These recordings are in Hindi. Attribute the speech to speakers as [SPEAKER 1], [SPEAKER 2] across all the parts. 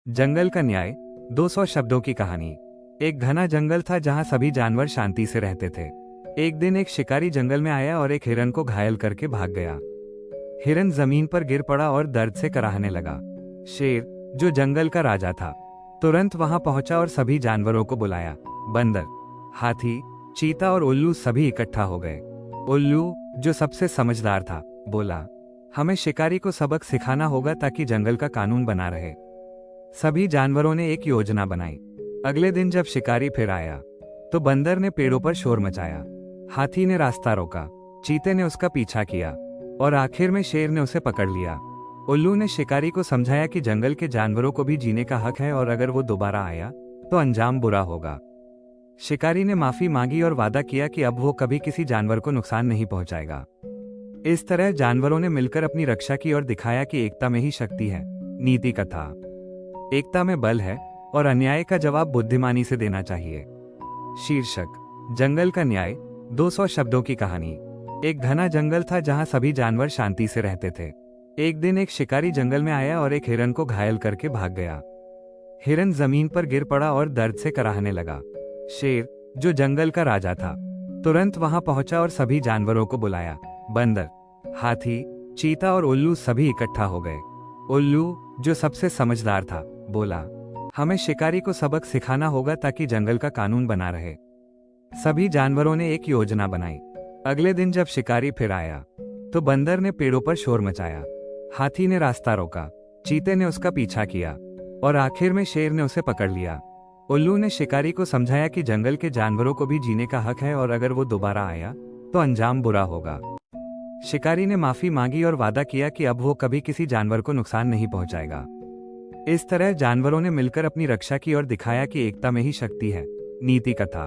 [SPEAKER 1] जंगल का न्याय 200 शब्दों की कहानी। एक घना जंगल था जहां सभी जानवर शांति से रहते थे। एक दिन एक शिकारी जंगल में आया और एक हिरन को घायल करके भाग गया। हिरन जमीन पर गिर पड़ा और दर्द से कराहने लगा। शेर, जो जंगल का राजा था, तुरंत वहां पहुंचा और सभी जानवरों को बुलाया। बंदर, हाथी, चीता और उल्लू सभी इकट्ठा हो गए। उल्लू, जो सबसे समझदार था, बोला, हमें शिकारी को सबक सिखाना होगा ताकि जंगल का कानून बना रहे। सभी जानवरों ने एक योजना बनाई। अगले दिन जब शिकारी फिर आया तो बंदर ने पेड़ों पर शोर मचाया, हाथी ने रास्ता रोका, चीते ने उसका पीछा किया और आखिर में शेर ने उसे पकड़ लिया। उल्लू ने शिकारी को समझाया कि जंगल के जानवरों को भी जीने का हक है और अगर वो दोबारा आया तो अंजाम बुरा होगा। शिकारी ने माफी मांगी और वादा किया कि अब वो कभी किसी जानवर को नुकसान नहीं पहुंचाएगा। इस तरह जानवरों ने मिलकर अपनी रक्षा की और दिखाया कि एकता में ही शक्ति है। नीति कथा। एकता में बल है और अन्याय का जवाब बुद्धिमानी से देना चाहिए। शीर्षक, जंगल का न्याय 200 शब्दों की कहानी। एक घना जंगल था जहां सभी जानवर शांति से रहते थे। एक दिन एक शिकारी जंगल में आया और एक हिरन को घायल करके भाग गया। हिरन जमीन पर गिर पड़ा और दर्द से कराहने लगा। शेर, जो जंगल का राजा था, तुरंत वहां पहुंचा और सभी जानवरों को बुलाया। बंदर, हाथी, चीता और उल्लू सभी इकट्ठा हो गए। उल्लू, जो सबसे समझदार था, बोला, हमें शिकारी को सबक सिखाना होगा ताकि जंगल का कानून बना रहे। सभी जानवरों ने एक योजना बनाई। अगले दिन जब शिकारी फिर आया तो बंदर ने पेड़ों पर शोर मचाया, हाथी ने रास्ता रोका, चीते ने उसका पीछा किया और आखिर में शेर ने उसे पकड़ लिया। उल्लू ने शिकारी को समझाया कि जंगल के जानवरों को भी जीने का हक है और अगर वो दोबारा आया तो अंजाम बुरा होगा। शिकारी ने माफी मांगी और वादा किया कि अब वो कभी किसी जानवर को नुकसान नहीं पहुंचाएगा। इस तरह जानवरों ने मिलकर अपनी रक्षा की और दिखाया कि एकता में ही शक्ति है। नीति कथा।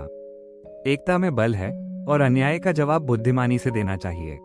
[SPEAKER 1] एकता में बल है और अन्याय का जवाब बुद्धिमानी से देना चाहिए।